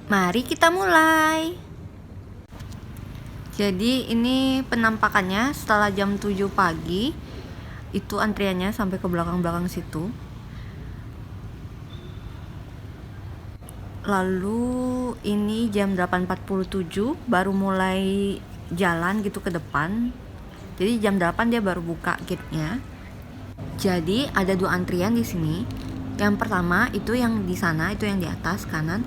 Mari kita mulai. Jadi ini penampakannya setelah jam 7 pagi. Itu antriannya sampai ke belakang-belakang situ. Lalu ini jam 8.47 baru mulai jalan gitu ke depan. Jadi jam 8 dia baru buka gate-nya. Jadi ada dua antrian di sini. Yang pertama itu yang di sana, itu yang di atas kanan.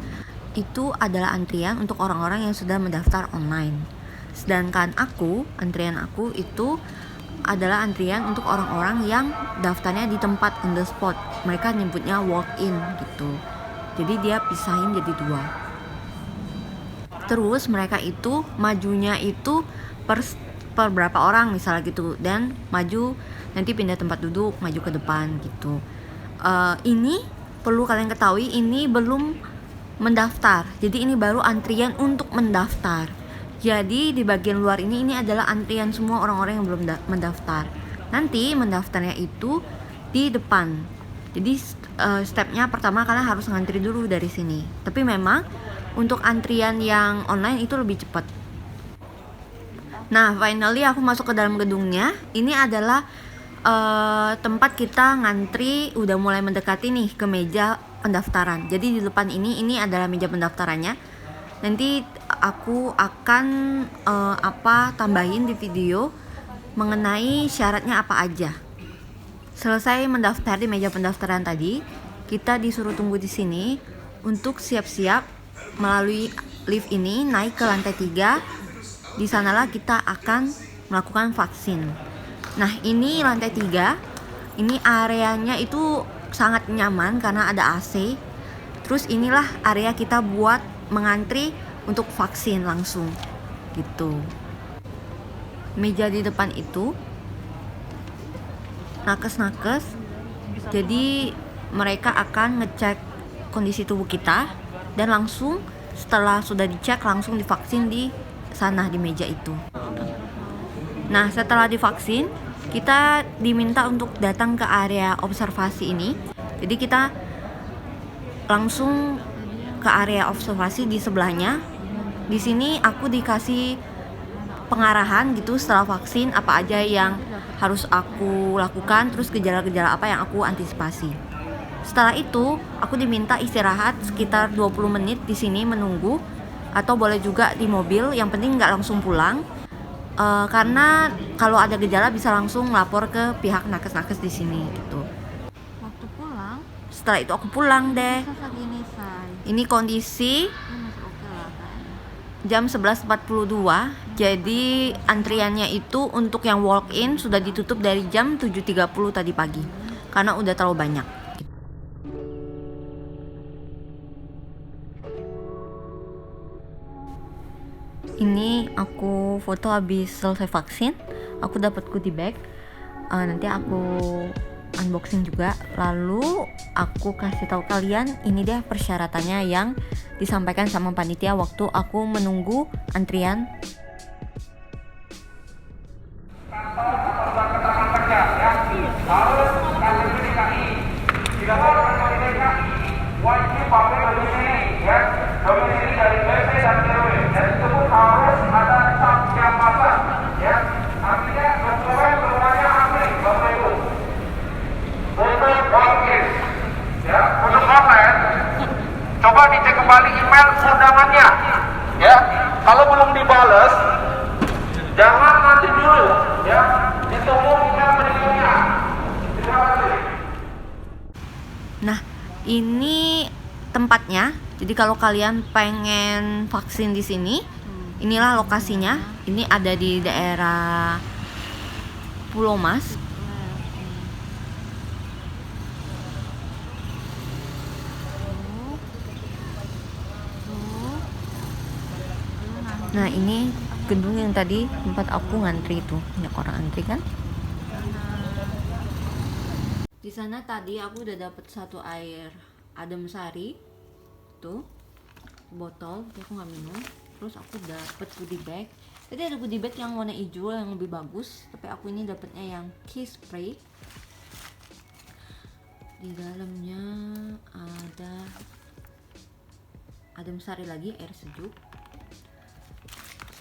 Itu adalah antrian untuk orang-orang yang sudah mendaftar online. Sedangkan antrian aku itu adalah antrian untuk orang-orang yang daftarnya di tempat on the spot. Mereka nyebutnya walk-in gitu. Jadi dia pisahin jadi dua. Terus mereka itu majunya itu per berapa orang misalnya gitu, dan maju nanti pindah tempat duduk, maju ke depan gitu. Ini perlu kalian ketahui, ini belum mendaftar. Jadi ini baru antrian untuk mendaftar. Jadi di bagian luar ini adalah antrian semua orang-orang yang belum mendaftar. Nanti mendaftarnya itu di depan. Jadi stepnya pertama kalian harus ngantri dulu dari sini. Tapi memang untuk antrian yang online itu lebih cepat. Nah, finally aku masuk ke dalam gedungnya. Ini adalah tempat kita ngantri, udah mulai mendekati nih ke meja pendaftaran. Jadi di depan ini adalah meja pendaftarannya. Nanti aku akan tambahin di video mengenai syaratnya apa aja. Selesai mendaftar di meja pendaftaran tadi, kita disuruh tunggu di sini untuk siap-siap melalui lift ini naik ke lantai 3. Di sanalah kita akan melakukan vaksin. Nah, ini lantai 3. Ini areanya itu sangat nyaman karena ada AC. Terus inilah area kita buat mengantri untuk vaksin langsung gitu. Meja di depan itu nakes-nakes. Jadi mereka akan ngecek kondisi tubuh kita dan langsung setelah sudah dicek langsung divaksin di sana di meja itu. Nah, setelah divaksin kita diminta untuk datang ke area observasi ini. Jadi kita langsung ke area observasi di sebelahnya. Di sini aku dikasih pengarahan gitu setelah vaksin apa aja yang harus aku lakukan, terus gejala-gejala apa yang aku antisipasi. Setelah itu, aku diminta istirahat sekitar 20 menit di sini menunggu, atau boleh juga di mobil, yang penting nggak langsung pulang. Karena kalau ada gejala bisa langsung lapor ke pihak nakes-nakes di sini gitu. Waktu pulang, Setelah itu aku pulang deh. Ini kondisi jam 11.42. Jadi antriannya itu untuk yang walk in sudah ditutup dari jam 7.30 tadi pagi karena udah terlalu banyak. Ini aku foto habis selesai vaksin. Aku dapat goodie bag. Nanti aku unboxing juga. Lalu aku kasih tahu kalian ini deh persyaratannya yang disampaikan sama panitia waktu aku menunggu antrian. Wajib pakai domisili, ya. Domisili dari BP dan RW. Dan itu pun harus ada cap jabatan, ya. Artinya dokumen berwarna asli, Bapak Ibu. Untuk walk-in, ya. Untuk apa ya? Coba dicek kembali email undangannya, ya. Kalau belum dibales, jangan nanti dulu, ya. Ditunggu email berikutnya. Terima kasih. Nah, ini tempatnya. Jadi kalau kalian pengen vaksin di sini, inilah lokasinya. Ini ada di daerah Pulau Mas. Nah, ini gedung yang tadi tempat aku ngantri itu. Banyak orang antri kan? Di sana tadi aku udah dapet satu air adem sari tuh botol, tapi aku nggak minum. Terus aku dapet goodie bag. Tadi ada goodie bag yang warna hijau yang lebih bagus, tapi aku ini dapetnya yang kiss spray. Di dalamnya ada adem sari lagi air sejuk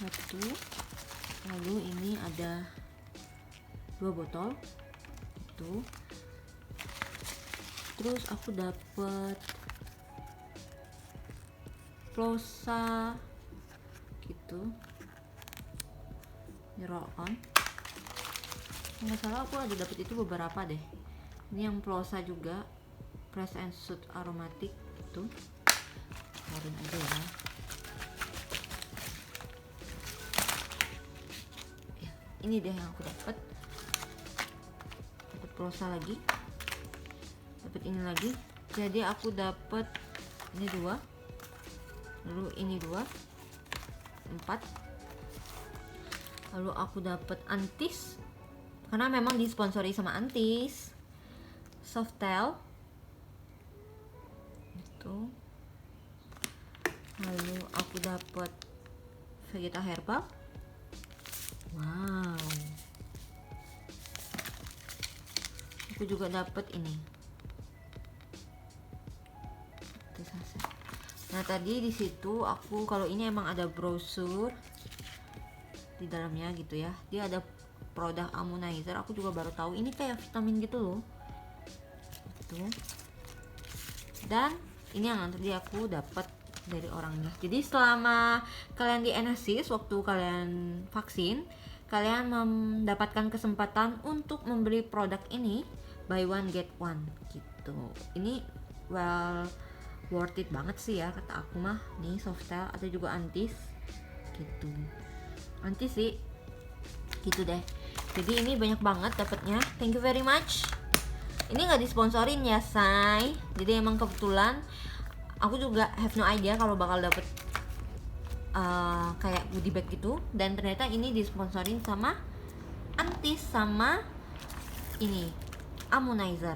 1. Lalu ini ada 2 botol itu. Terus aku dapet plosa gitu, ini roll on. Nggak salah aku ada dapet itu beberapa deh. Ini yang plosa juga, press and shoot aromatic itu. Keluarin aja ya. Ini deh yang aku dapat plosa lagi, dapat ini lagi. Jadi aku dapat ini 2, lalu ini 2, 4. Lalu aku dapat Antis karena memang disponsori sama Antis. Softail itu. Lalu aku dapat Vegeta Herbal. Wow. Aku juga dapat ini. Itu saset. Nah, tadi di situ aku, kalau ini emang ada brosur di dalamnya gitu ya. Dia ada produk Ammonizer. Aku juga baru tahu ini kayak vitamin gitu loh. Itu. Dan ini yang nanti aku dapat dari orangnya. Jadi selama kalian di NSIS, waktu kalian vaksin, kalian mendapatkan kesempatan untuk membeli produk ini buy one get one gitu. Ini well worth it banget sih ya kata aku mah. Nih Softail atau juga Antis gitu. Antis sih gitu deh. Jadi ini banyak banget dapatnya. Thank you very much. Ini nggak disponsorin ya say. Jadi emang kebetulan aku juga have no idea kalau bakal dapet kayak goodie bag gitu. Dan ternyata ini disponsorin sama Antis sama ini Ammonizer.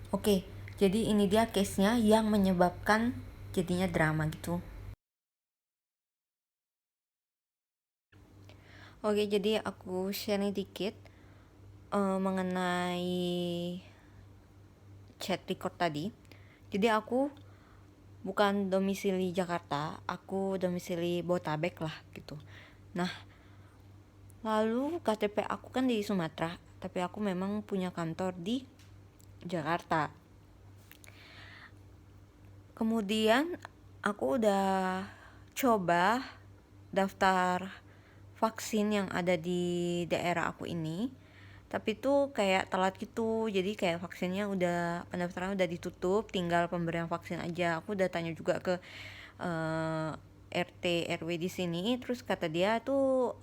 Oke, jadi ini dia case-nya yang menyebabkan jadinya drama gitu. Oke, jadi aku sharing dikit mengenai chat record tadi. Jadi aku bukan domisili Jakarta, aku domisili Botabek lah gitu. Nah, lalu KTP aku kan di Sumatera, tapi aku memang punya kantor di Jakarta. Kemudian aku udah coba daftar vaksin yang ada di daerah aku ini, tapi tuh kayak telat gitu. Jadi kayak vaksinnya udah, pendaftaran udah ditutup, tinggal pemberian vaksin aja. Aku udah tanya juga ke RT RW di sini, terus kata dia tuh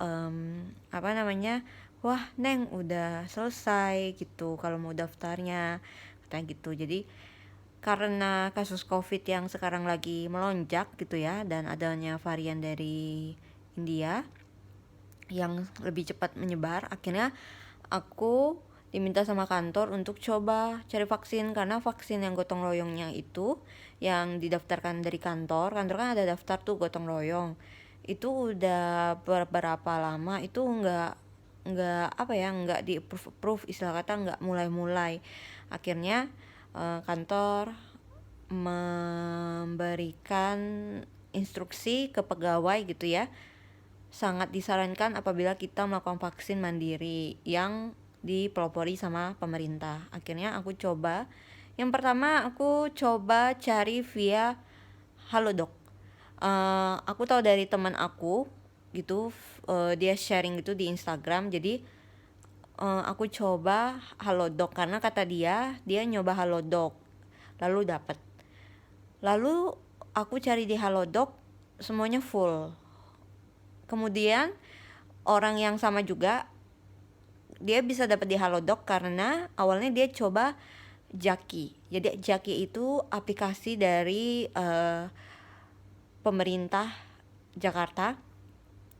wah Neng udah selesai gitu kalau mau daftarnya, katanya gitu. Jadi karena kasus COVID yang sekarang lagi melonjak gitu ya, dan adanya varian dari India yang lebih cepat menyebar, akhirnya aku diminta sama kantor untuk coba cari vaksin. Karena vaksin yang gotong royongnya itu yang didaftarkan dari kantor kan ada daftar tuh gotong royong, itu udah beberapa lama itu nggak di approve istilah kata, nggak mulai. Akhirnya kantor memberikan instruksi ke pegawai gitu ya, sangat disarankan apabila kita melakukan vaksin mandiri yang dipelopori sama pemerintah. Akhirnya aku coba. Yang pertama aku coba cari via Halodoc. Aku tahu dari teman aku gitu, dia sharing gitu di Instagram. Jadi aku coba Halodoc karena kata dia nyoba Halodoc lalu dapat. Lalu aku cari di Halodoc, semuanya full. Kemudian orang yang sama juga dia bisa dapat di Halodoc karena awalnya dia coba Jaki. Jadi Jaki itu aplikasi dari pemerintah Jakarta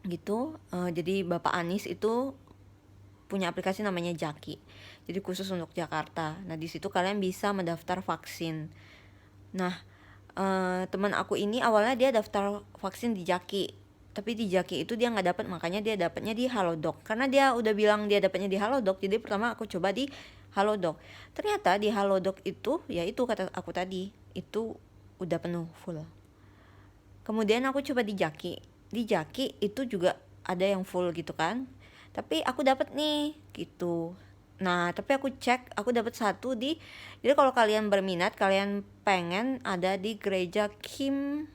gitu. Jadi Bapak Anies itu punya aplikasi namanya Jaki. Jadi khusus untuk Jakarta. Nah, di situ kalian bisa mendaftar vaksin. Nah, teman aku ini awalnya dia daftar vaksin di Jaki, tapi di Jaki itu dia nggak dapat, makanya dia dapatnya di Halodoc. Karena dia udah bilang dia dapatnya di Halodoc, jadi pertama aku coba di Halodoc. Ternyata di Halodoc itu, ya itu kata aku tadi, itu udah penuh full. Kemudian aku coba di Jaki itu juga ada yang full gitu kan, tapi aku dapat nih gitu. Nah tapi aku cek, aku dapat satu jadi kalau kalian berminat, kalian pengen ada di gereja Kim,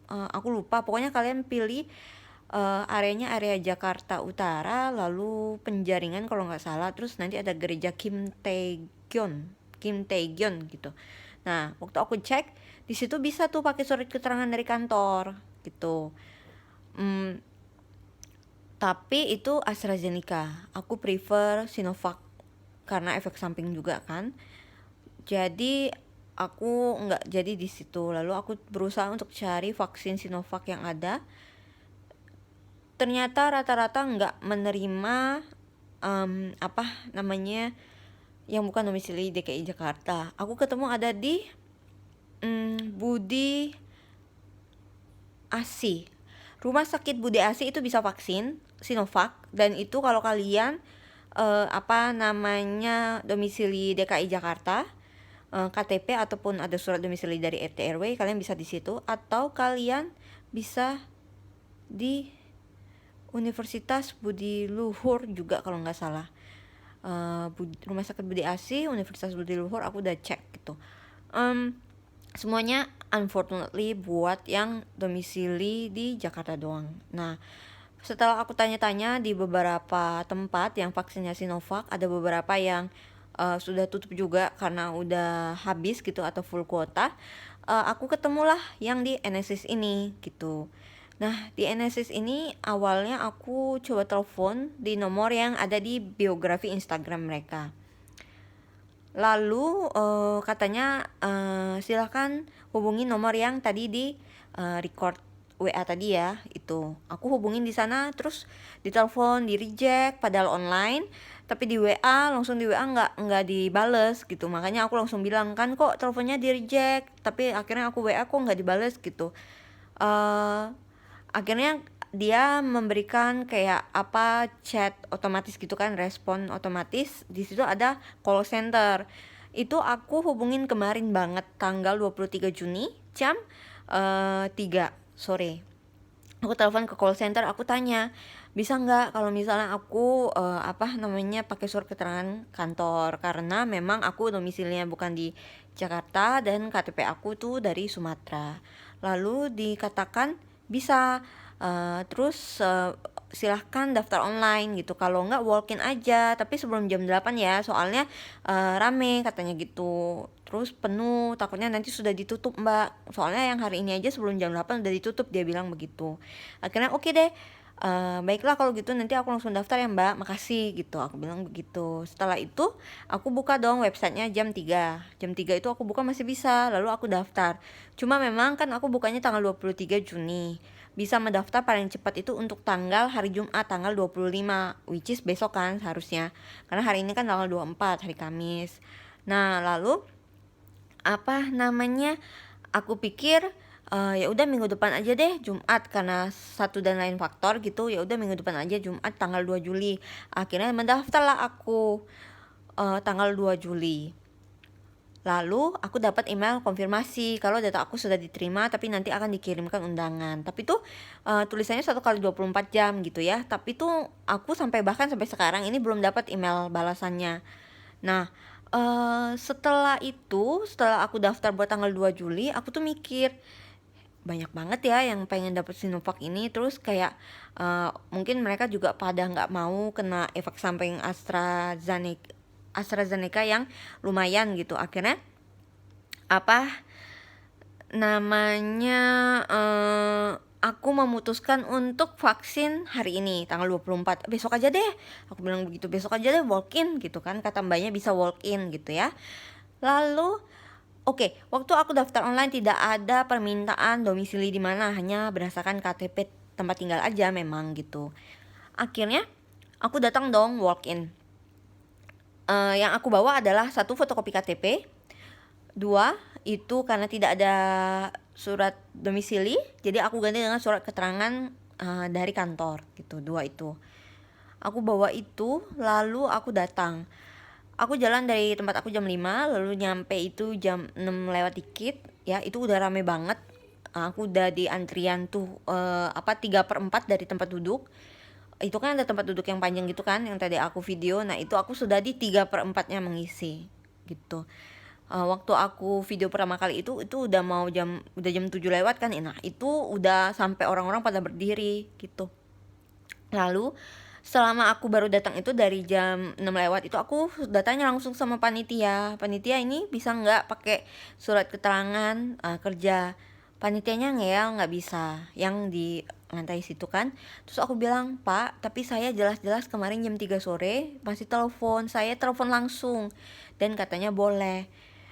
aku lupa, pokoknya kalian pilih areanya area Jakarta Utara, lalu Penjaringan kalau nggak salah, terus nanti ada gereja Kim Taegyeon gitu. Nah waktu aku cek di situ bisa tuh pakai surat keterangan dari kantor gitu. Tapi itu AstraZeneca, aku prefer Sinovac karena efek samping juga kan. Jadi aku nggak jadi di situ. Lalu aku berusaha untuk cari vaksin Sinovac yang ada. Ternyata rata-rata nggak menerima yang bukan domisili DKI Jakarta. Aku ketemu ada di Budi Asi. Rumah sakit Budi Asi itu bisa vaksin Sinovac, dan itu kalau kalian domisili DKI Jakarta, KTP ataupun ada surat domisili dari RT RW, kalian bisa di situ, atau kalian bisa di Universitas Budi Luhur juga kalau nggak salah. Rumah sakit Budi Asi, Universitas Budi Luhur, aku udah cek gitu. Semuanya unfortunately buat yang domisili di Jakarta doang. Nah setelah aku tanya-tanya di beberapa tempat yang vaksinnya Sinovac, ada beberapa yang sudah tutup juga karena udah habis gitu atau full kuota. Aku ketemulah yang di Enesis ini gitu. Nah di Enesis ini awalnya aku coba telepon di nomor yang ada di biografi Instagram mereka. Lalu katanya silakan hubungi nomor yang tadi di record WA tadi ya, itu aku hubungin di sana, terus ditelepon di reject padahal online, tapi di WA nggak dibales gitu. Makanya aku langsung bilang kan kok teleponnya di reject, tapi akhirnya aku WA kok nggak dibales gitu. Akhirnya dia memberikan kayak chat otomatis gitu kan, respon otomatis. Di situ ada call center. Itu aku hubungin kemarin banget tanggal 23 Juni jam 3 sore. Aku telepon ke call center, aku tanya bisa nggak kalau misalnya aku pakai surat keterangan kantor, karena memang aku domisilinya bukan di Jakarta dan KTP aku tuh dari Sumatera. Lalu dikatakan bisa, terus silahkan daftar online gitu, kalau nggak walk in aja, tapi sebelum jam 8 ya, soalnya rame katanya gitu, terus penuh, takutnya nanti sudah ditutup mbak, soalnya yang hari ini aja sebelum jam 8 udah ditutup, dia bilang begitu. Akhirnya oke deh, baiklah kalau gitu nanti aku langsung daftar ya mbak, makasih gitu, aku bilang begitu. Setelah itu aku buka dong websitenya jam 3 itu aku buka masih bisa, lalu aku daftar. Cuma memang kan aku bukanya tanggal 23 Juni, bisa mendaftar paling cepat itu untuk hari Jumat tanggal 25, which is besok kan harusnya, karena hari ini kan tanggal 24 hari Kamis. Nah lalu aku pikir ya udah minggu depan aja deh Jumat, karena satu dan lain faktor gitu, ya udah minggu depan aja Jumat tanggal 2 Juli. Akhirnya mendaftarlah aku tanggal 2 Juli. Lalu aku dapat email konfirmasi kalau data aku sudah diterima, tapi nanti akan dikirimkan undangan. Tapi tuh tulisannya 1x24 jam gitu ya. Tapi tuh aku bahkan sampai sekarang ini belum dapat email balasannya. Nah setelah aku daftar buat tanggal 2 Juli, aku tuh mikir banyak banget ya yang pengen dapet Sinovac ini, terus kayak mungkin mereka juga pada nggak mau kena efek samping AstraZeneca yang lumayan gitu. Akhirnya aku memutuskan untuk vaksin hari ini tanggal 24. Besok aja deh, aku bilang begitu, besok aja deh walk in gitu kan, kata mbaknya bisa walk in gitu ya. Lalu waktu aku daftar online tidak ada permintaan domisili di mana, hanya berdasarkan KTP tempat tinggal aja memang gitu. Akhirnya aku datang dong walk in. Yang aku bawa adalah 1 fotokopi KTP, 2 itu karena tidak ada surat domisili, jadi aku ganti dengan surat keterangan dari kantor gitu. 2 itu aku bawa itu, lalu aku datang. Aku jalan dari tempat aku jam 5, lalu nyampe itu jam 6 lewat dikit. ya, itu udah rame banget. Aku udah di antrian tuh 3/4 dari tempat duduk. Itu kan ada tempat duduk yang panjang gitu kan, yang tadi aku video. Nah itu aku sudah di 3/4-nya mengisi gitu. Waktu aku video pertama kali itu udah jam 7 lewat kan. Nah itu udah sampai orang-orang pada berdiri gitu. Lalu selama aku baru datang itu dari jam 6 lewat itu, aku datanya langsung sama panitia. Panitia ini bisa nggak pakai surat keterangan kerja. Panitianya ngeyel nggak bisa, yang di lantai situ kan. Terus aku bilang, Pak, tapi saya jelas-jelas kemarin jam 3 sore masih telepon. Saya telepon langsung dan katanya boleh,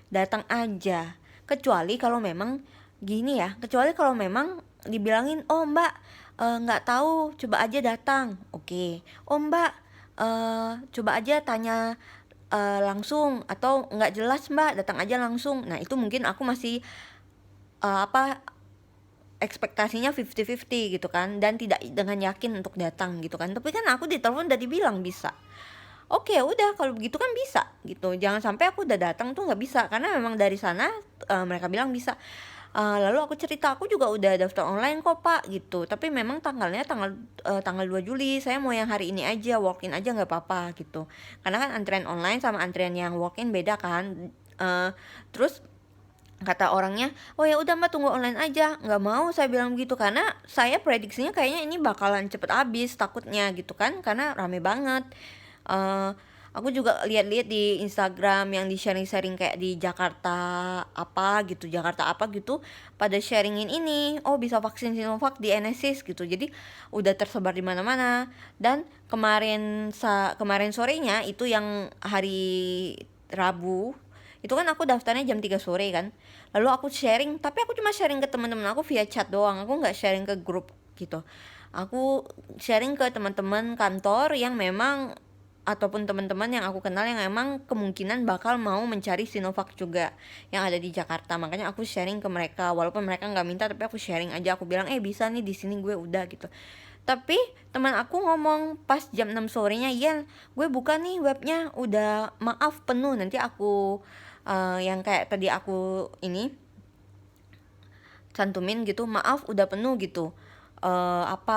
datang aja. Kecuali kalau memang gini ya, kecuali kalau memang dibilangin, oh mbak nggak tahu, coba aja datang. Oke. Oh mbak coba aja tanya langsung, atau nggak jelas mbak, datang aja langsung. Nah itu mungkin aku masih ekspektasinya 50-50 gitu kan, dan tidak dengan yakin untuk datang gitu kan. Tapi kan aku di telepon udah dibilang bisa. Oke, udah kalau begitu kan bisa gitu. Jangan sampai aku udah datang tuh nggak bisa, karena memang dari sana mereka bilang bisa. Lalu aku cerita, aku juga udah daftar online kok pak gitu, tapi memang tanggalnya tanggal 2 Juli. Saya mau yang hari ini aja, walk in aja nggak apa-apa gitu, karena kan antrian online sama antrian yang walk in beda kan. Terus kata orangnya, oh ya udah mbak, tunggu online aja. Nggak mau, saya bilang begitu, karena saya prediksinya kayaknya ini bakalan cepet habis takutnya gitu kan, karena rame banget. Aku juga lihat-lihat di Instagram yang di sharing-sharing kayak di Jakarta apa gitu, pada sharingin ini, oh bisa vaksin Sinovac di Enesis gitu. Jadi udah tersebar di mana-mana. Dan kemarin sorenya itu yang hari Rabu itu kan aku daftarnya jam 3 sore kan. Lalu aku sharing, tapi aku cuma sharing ke teman-teman aku via chat doang. Aku nggak sharing ke grup gitu. Aku sharing ke teman-teman kantor yang memang, ataupun teman-teman yang aku kenal yang emang kemungkinan bakal mau mencari Sinovac juga yang ada di Jakarta. Makanya aku sharing ke mereka, walaupun mereka nggak minta, tapi aku sharing aja. Aku bilang bisa nih, di sini gue udah gitu. Tapi teman aku ngomong pas jam 6 sorenya, Yen, gue buka nih webnya, udah maaf penuh. Nanti aku yang kayak tadi aku ini cantumin gitu, maaf udah penuh gitu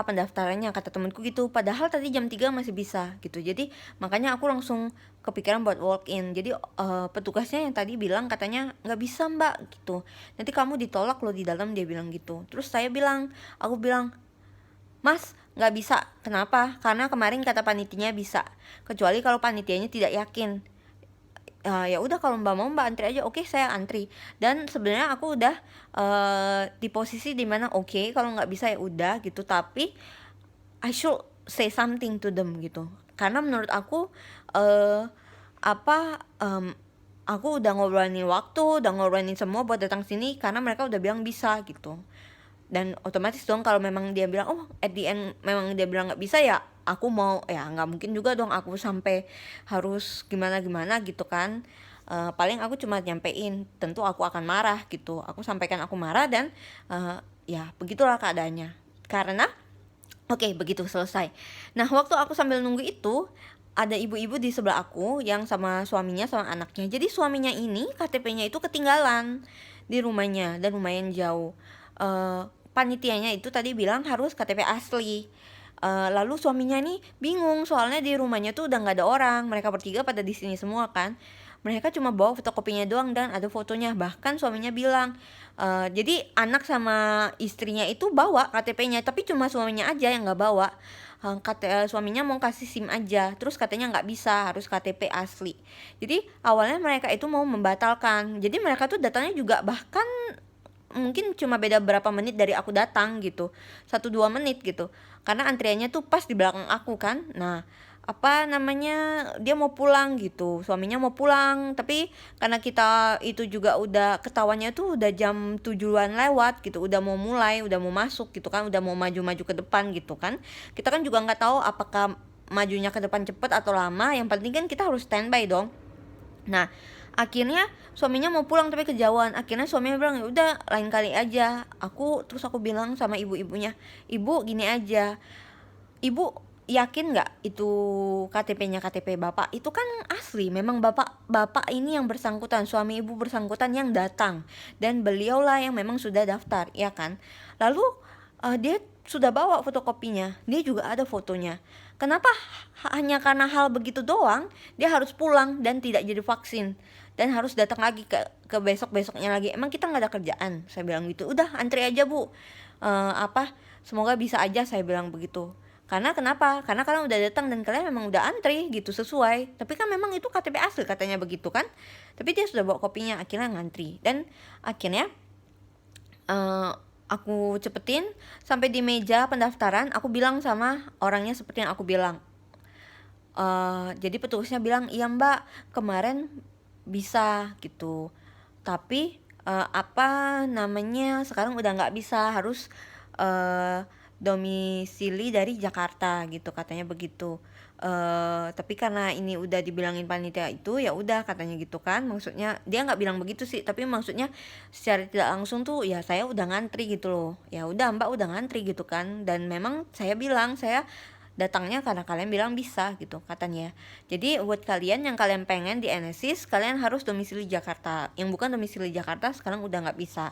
pendaftarannya, kata temanku gitu. Padahal tadi jam 3 masih bisa gitu. Jadi makanya aku langsung kepikiran buat walk in. Jadi petugasnya yang tadi bilang katanya nggak bisa mbak gitu, nanti kamu ditolak loh di dalam, dia bilang gitu. Terus aku bilang, Mas, nggak bisa. Kenapa? Karena kemarin kata panitianya bisa. Kecuali kalau panitianya tidak yakin. Ya udah, kalau mbak mau mbak antri aja. Oke, saya antri. Dan sebenarnya aku udah di posisi dimana oke, kalau nggak bisa ya udah gitu. Tapi I should say something to them gitu. Karena menurut aku aku udah ngobrolin waktu, udah ngobrolin semua buat datang sini, karena mereka udah bilang bisa gitu. Dan otomatis dong kalau memang dia bilang, oh at the end memang dia bilang nggak bisa, ya aku mau, ya nggak mungkin juga dong aku sampai harus gimana gitu kan. Paling aku cuma nyampein, tentu aku akan marah gitu, aku sampaikan aku marah, dan ya begitulah keadaannya. Karena begitu selesai. Nah waktu aku sambil nunggu itu, ada ibu-ibu di sebelah aku yang sama suaminya sama anaknya. Jadi suaminya ini KTP-nya itu ketinggalan di rumahnya dan lumayan jauh. Panitianya itu tadi bilang harus KTP asli. Lalu suaminya nih bingung, soalnya di rumahnya tuh udah nggak ada orang, mereka bertiga pada di sini semua kan. Mereka cuma bawa fotokopinya doang dan ada fotonya. Bahkan suaminya bilang, jadi anak sama istrinya itu bawa KTP-nya, tapi cuma suaminya aja yang nggak bawa. Suaminya mau kasih SIM aja, terus katanya nggak bisa, harus KTP asli. Jadi awalnya mereka itu mau membatalkan. Jadi mereka tuh datanya juga bahkan mungkin cuma beda berapa menit dari aku datang gitu, 1-2 menit gitu, karena antriannya tuh pas di belakang aku kan. Nah dia mau pulang gitu, suaminya mau pulang, tapi karena kita itu juga udah ketahuannya tuh udah jam 7-an lewat gitu, udah mau mulai, udah mau masuk gitu kan, udah mau maju ke depan gitu kan. Kita kan juga nggak tahu apakah majunya ke depan cepet atau lama, yang penting kan kita harus standby dong. Nah akhirnya suaminya mau pulang tapi kejauhan. Akhirnya suaminya bilang, ya udah lain kali aja. Terus aku bilang sama ibu-ibunya, ibu gini aja, ibu yakin nggak itu KTP-nya KTP bapak? Itu kan asli, memang bapak ini yang bersangkutan, suami ibu bersangkutan yang datang, dan beliaulah yang memang sudah daftar, ya kan? Lalu dia sudah bawa fotokopinya, dia juga ada fotonya. Kenapa hanya karena hal begitu doang dia harus pulang dan tidak jadi vaksin dan harus datang lagi ke besoknya lagi? Emang kita nggak ada kerjaan? Saya bilang gitu. Udah antri aja bu, semoga bisa aja, saya bilang begitu. Karena kenapa? Karena kalian udah datang dan kalian memang udah antri gitu sesuai. Tapi kan memang itu KTP asli katanya begitu kan. Tapi dia sudah bawa kopinya, akhirnya ngantri. Dan akhirnya aku cepetin sampai di meja pendaftaran. Aku bilang sama orangnya seperti yang aku bilang. Jadi petugasnya bilang, iya mbak, kemarin bisa gitu. Tapi sekarang udah nggak bisa, harus domisili dari Jakarta gitu katanya begitu. Tapi karena ini udah dibilangin panitia itu, ya udah katanya gitu kan. Maksudnya dia nggak bilang begitu sih, tapi maksudnya secara tidak langsung tuh ya saya udah ngantri gitu loh. Ya udah mbak udah ngantri gitu kan. Dan memang saya bilang saya datangnya karena kalian bilang bisa gitu katanya. Jadi buat kalian yang kalian pengen di Enesis, kalian harus domisili Jakarta. Yang bukan domisili Jakarta sekarang udah nggak bisa.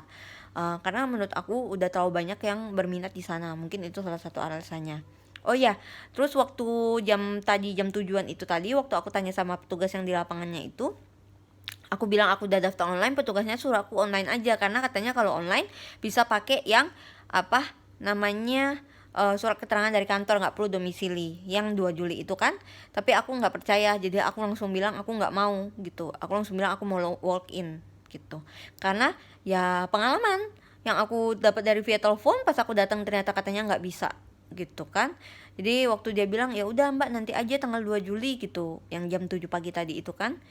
Karena menurut aku udah terlalu banyak yang berminat di sana. Mungkin itu salah satu alasannya. Oh ya, terus waktu jam tujuan itu tadi, waktu aku tanya sama petugas yang di lapangannya itu, aku bilang aku udah daftar online, petugasnya suruh aku online aja karena katanya kalau online bisa pakai yang surat keterangan dari kantor, nggak perlu domisili yang 2 Juli itu kan. Tapi aku nggak percaya, jadi aku langsung bilang aku nggak mau gitu. Aku langsung bilang aku mau walk in gitu. Karena ya pengalaman yang aku dapat dari via telepon, pas aku datang ternyata katanya nggak bisa gitu kan. Jadi waktu dia bilang ya udah mbak nanti aja tanggal 2 Juli gitu, yang jam 7 pagi tadi itu kan.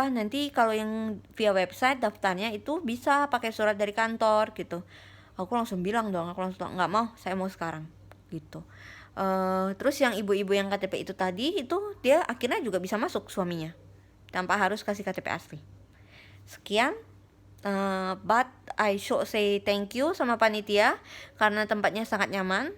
Nanti kalau yang via website daftarnya itu bisa pakai surat dari kantor gitu. Aku langsung bilang dong, aku langsung nggak mau, saya mau sekarang gitu. Terus yang ibu-ibu yang KTP itu tadi itu dia akhirnya juga bisa masuk suaminya tanpa harus kasih KTP asli. Sekian, but I should say thank you sama panitia karena tempatnya sangat nyaman.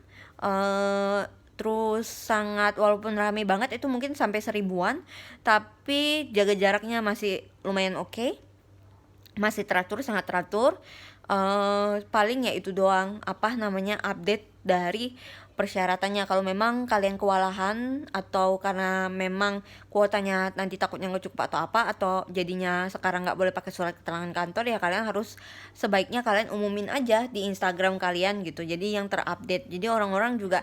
Terus sangat, walaupun ramai banget itu mungkin sampai 1000-an, tapi jaga jaraknya masih lumayan oke. Masih teratur, sangat teratur. Paling ya itu doang update dari persyaratannya. Kalau memang kalian kewalahan atau karena memang kuotanya nanti takutnya nggak cukup atau apa, atau jadinya sekarang nggak boleh pakai surat keterangan kantor, ya kalian harus sebaiknya kalian umumin aja di Instagram kalian gitu, jadi yang terupdate, jadi orang-orang juga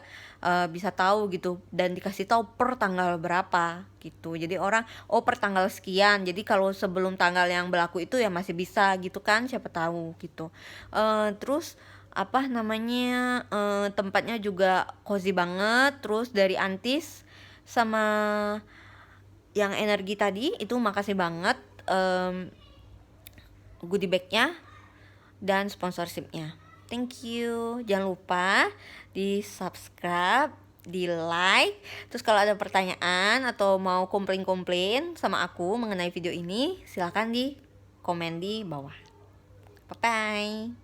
bisa tahu gitu dan dikasih tahu per tanggal berapa gitu. Jadi orang per tanggal sekian, jadi kalau sebelum tanggal yang berlaku itu ya masih bisa gitu kan, siapa tahu gitu. Terus tempatnya juga cozy banget. Terus dari Antis sama yang energi tadi itu makasih banget, goodie bagnya dan sponsorshipnya. Thank you. Jangan lupa di subscribe, di like. Terus kalau ada pertanyaan atau mau komplain sama aku mengenai video ini, silakan di komen di bawah. Bye bye.